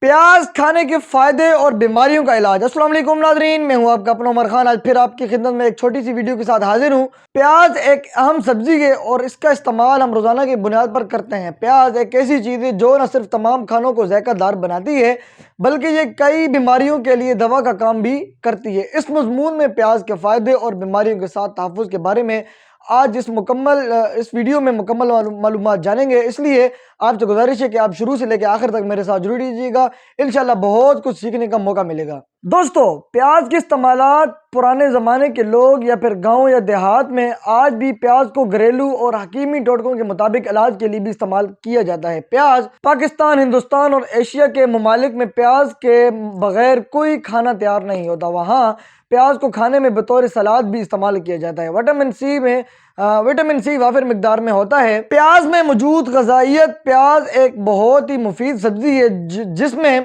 پیاز کھانے کے فائدے اور بیماریوں کا علاج۔ السلام علیکم ناظرین، میں ہوں آپ کا اپنا عمر خان۔ آج پھر آپ کی خدمت میں ایک چھوٹی سی ویڈیو کے ساتھ حاضر ہوں۔ پیاز ایک اہم سبزی ہے اور اس کا استعمال ہم روزانہ کی بنیاد پر کرتے ہیں۔ پیاز ایک ایسی چیز ہے جو نہ صرف تمام کھانوں کو ذائقہ دار بناتی ہے بلکہ یہ کئی بیماریوں کے لیے دوا کا کام بھی کرتی ہے۔ اس مضمون میں پیاز کے فائدے اور بیماریوں کے ساتھ تحفظ کے بارے میں آج اس ویڈیو میں مکمل معلومات جانیں گے، اس لیے آپ سے گزارش ہے کہ آپ شروع سے لے کے آخر تک میرے ساتھ ضرور دیجیے گا، انشاءاللہ بہت کچھ سیکھنے کا موقع ملے گا۔ دوستو، پیاز کے استعمالات پرانے زمانے کے لوگ یا پھر گاؤں یا دیہات میں آج بھی پیاز کو گھریلو اور حکیمی ٹوٹکوں کے مطابق علاج کے لیے بھی استعمال کیا جاتا ہے۔ پیاز پاکستان، ہندوستان اور ایشیا کے ممالک میں پیاز کے بغیر کوئی کھانا تیار نہیں ہوتا۔ وہاں پیاز کو کھانے میں بطور سلاد بھی استعمال کیا جاتا ہے۔ وٹامن سی وافر مقدار میں ہوتا ہے۔ پیاز میں موجود غذائیت۔ پیاز ایک بہت ہی مفید سبزی ہے جس میں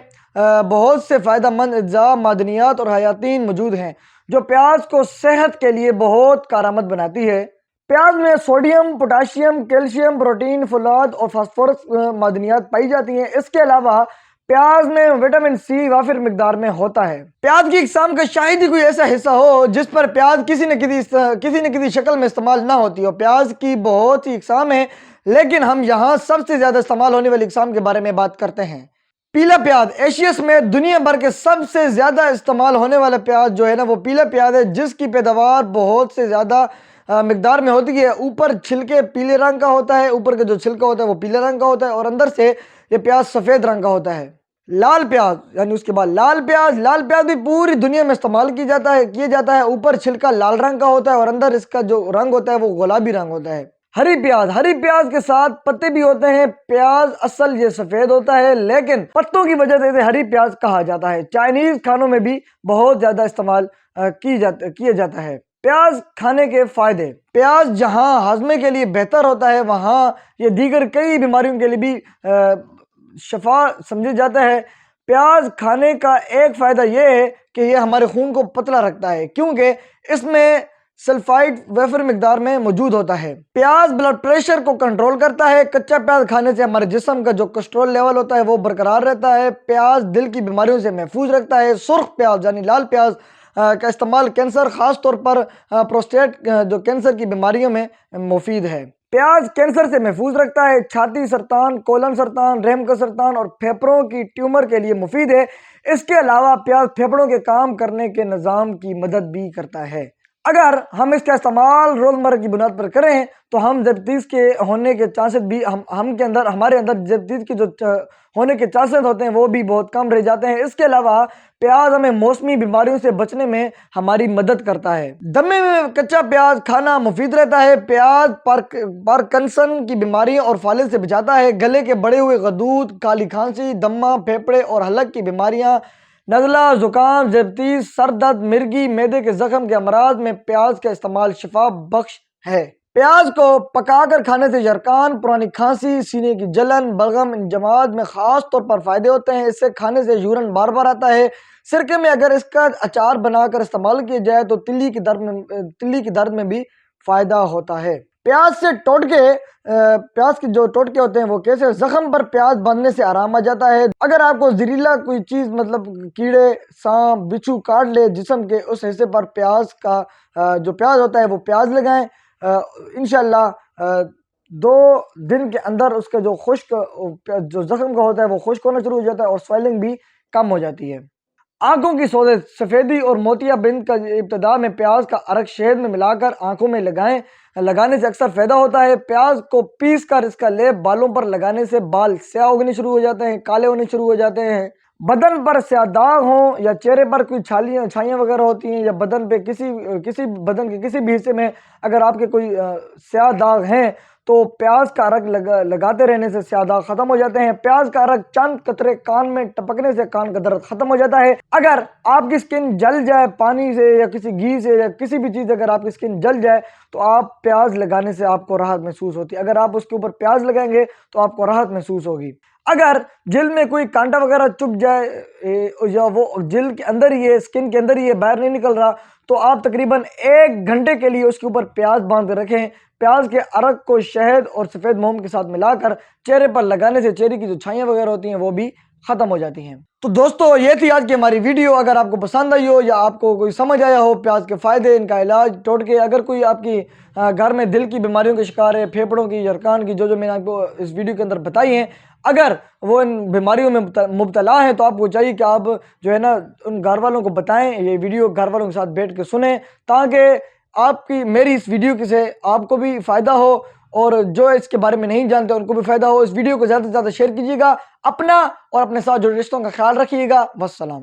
بہت سے فائدہ مند اجزاء، معدنیات اور حیاتین موجود ہیں جو پیاز کو صحت کے لیے بہت کارآمد بناتی ہے۔ پیاز میں سوڈیم، پوٹاشیم، کیلشیم، پروٹین، فولاد اور فاسفورس معدنیات پائی جاتی ہیں۔ اس کے علاوہ پیاز میں وٹامن سی وافر مقدار میں ہوتا ہے۔ پیاز کی اقسام کا شاید ہی کوئی ایسا حصہ ہو جس پر پیاز کسی نہ کسی شکل میں استعمال نہ ہوتی ہو۔ پیاز کی بہت سی اقسام ہیں لیکن ہم یہاں سب سے زیادہ استعمال ہونے والی اقسام کے بارے میں بات کرتے ہیں۔ پیلا پیاز ایشیا سمیت دنیا بھر کے سب سے زیادہ استعمال ہونے والا پیاز جو ہے نا وہ پیلا پیاز ہے، جس کی پیداوار بہت سے زیادہ مقدار میں ہوتی ہے۔ اوپر چھلکے پیلے رنگ کا ہوتا ہے، اوپر کا جو چھلکا ہوتا ہے وہ پیلے رنگ کا ہوتا ہے اور اندر سے یہ پیاز سفید رنگ کا ہوتا ہے۔ لال پیاز یعنی اس کے بعد لال پیاز بھی پوری دنیا میں استعمال کیا جاتا ہے۔ اوپر چھلکا لال رنگ کا ہوتا ہے اور اندر اس کا جو رنگ ہوتا ہے وہ گلابی رنگ ہوتا ہے۔ ہری پیاز کے ساتھ پتے بھی ہوتے ہیں۔ پیاز اصل یہ سفید ہوتا ہے لیکن پتوں کی وجہ سے اسے ہری پیاز کہا جاتا ہے۔ چائنیز کھانوں میں بھی بہت زیادہ استعمال کیا جاتا ہے۔ پیاز کھانے کے فائدے۔ پیاز جہاں ہاضمے کے لیے بہتر ہوتا ہے وہاں یہ دیگر کئی بیماریوں کے لیے بھی شفا سمجھا جاتا ہے۔ پیاز کھانے کا ایک فائدہ یہ ہے کہ یہ ہمارے خون کو پتلا رکھتا ہے کیونکہ اس میں سلفائڈ وافر مقدار میں موجود ہوتا ہے۔ پیاز بلڈ پریشر کو کنٹرول کرتا ہے۔ کچا پیاز کھانے سے ہمارے جسم کا جو کولیسٹرول لیول ہوتا ہے وہ برقرار رہتا ہے۔ پیاز دل کی بیماریوں سے محفوظ رکھتا ہے۔ سرخ پیاز یعنی لال پیاز کا استعمال کینسر، خاص طور پر پروسٹیٹ جو کینسر کی بیماریوں میں مفید ہے۔ پیاز کینسر سے محفوظ رکھتا ہے۔ چھاتی سرطان، کولن سرطان، رحم کا سرطان اور پھیپھڑوں کی ٹیومر کے لیے مفید ہے۔ اس کے علاوہ پیاز پھیپھڑوں کے کام کرنے کے نظام کی مدد بھی کرتا ہے۔ اگر ہم اس کا استعمال روزمرہ کی بنیاد پر کریں تو ہم ذیابیطس کے ہونے کے چانسز بھی ہمارے اندر ذیابیطس کے جو ہونے کے چانسز ہوتے ہیں وہ بھی بہت کم رہ جاتے ہیں۔ اس کے علاوہ پیاز ہمیں موسمی بیماریوں سے بچنے میں ہماری مدد کرتا ہے۔ دمے میں کچا پیاز کھانا مفید رہتا ہے۔ پیاز پارکنسن کی بیماریوں اور فالج سے بچاتا ہے۔ گلے کے بڑے ہوئے غدود، کالی کھانسی، دمہ، پھیپھڑے اور حلق کی بیماریاں، نزلہ، زکام، ذیابیطس، سر درد، مرگی، معدے کے زخم کے امراض میں پیاز کا استعمال شفا بخش ہے۔ پیاز کو پکا کر کھانے سے یرقان، پرانی کھانسی، سینے کی جلن، بلغم، انجماد میں خاص طور پر فائدے ہوتے ہیں۔ اس سے کھانے سے یورین بار بار آتا ہے۔ سرکے میں اگر اس کا اچار بنا کر استعمال کیا جائے تو تلی کی درد میں بھی فائدہ ہوتا ہے۔ پیاز کے جو ٹوٹکے ہوتے ہیں وہ کیسے؟ زخم پر پیاز باندھنے سے آرام آ جاتا ہے۔ اگر آپ کو زہریلا کوئی چیز مطلب کیڑے، سانپ، بچھو کاٹ لے جسم کے اس حصے پر پیاز کا جو پیاز ہوتا ہے وہ پیاز لگائیں، انشاءاللہ 2 دن کے اندر اس کا جو زخم کا ہوتا ہے وہ خشک ہونا شروع ہو جاتا ہے اور سویلنگ بھی کم ہو جاتی ہے۔ آنکھوں کی سوزش، سفیدی اور موتیا بند کا ابتدا میں پیاز کا عرق شہد میں ملا کر آنکھوں میں لگانے سے اکثر فائدہ ہوتا ہے۔ پیاز کو پیس کر اس کا لیپ بالوں پر لگانے سے بال سیاہ ہونے شروع ہو جاتے ہیں، کالے ہونے شروع ہو جاتے ہیں۔ بدن پر سیاہ داغ ہوں یا چہرے پر کوئی چھائیاں وغیرہ ہوتی ہیں یا بدن پہ بدن کے کسی بھی حصے میں اگر آپ کے کوئی سیاہ داغ ہیں تو پیاز کا عرق لگاتے رہنے سے سیاہ داغ ختم ہو جاتے ہیں۔ پیاز کا عرق چند قطرے کان میں ٹپکنے سے کان کا درد ختم ہو جاتا ہے۔ اگر آپ کی سکن جل جائے پانی سے یا کسی گھی سے یا کسی بھی چیز اگر آپ کی سکن جل جائے تو آپ پیاز لگانے سے آپ کو راحت محسوس ہوتی ہے۔ اگر آپ اس کے اوپر پیاز لگائیں گے تو آپ کو راحت محسوس ہوگی۔ اگر جلد میں کوئی کانٹا وغیرہ چپ جائے یا وہ جلد کے اندر ہی ہے، سکن کے اندر ہی ہے، باہر نہیں نکل رہا، تو آپ تقریباً 1 گھنٹے کے لیے اس کے اوپر پیاز باندھ کر رکھیں۔ پیاز کے عرق کو شہد اور سفید موم کے ساتھ ملا کر چہرے پر لگانے سے چہرے کی جو چھائیاں وغیرہ ہوتی ہیں وہ بھی ختم ہو جاتی ہیں۔ تو دوستو یہ تھی آج کی ہماری ویڈیو، اگر آپ کو پسند آئی ہو یا آپ کو کوئی سمجھ آیا ہو پیاز کے فائدے، ان کا علاج، ٹوٹکے، اگر کوئی آپ کی گھر میں دل کی بیماریوں کے شکار ہے، پھیپھڑوں کی، یرقان کی، جو میں نے آپ کو اس ویڈیو کے اندر بتائی ہیں، اگر وہ ان بیماریوں میں مبتلا ہیں تو آپ کو چاہیے کہ آپ جو ہے نا ان گھر والوں کو بتائیں، یہ ویڈیو گھر والوں کے ساتھ بیٹھ کے سنیں، تاکہ آپ کی میری اس ویڈیو سے آپ کو بھی فائدہ ہو اور جو اس کے بارے میں نہیں جانتے ان کو بھی فائدہ ہو۔ اس ویڈیو کو زیادہ سے زیادہ شیئر کیجیے گا، اپنا اور اپنے ساتھ جو رشتوں کا خیال رکھیے گا۔ والسلام۔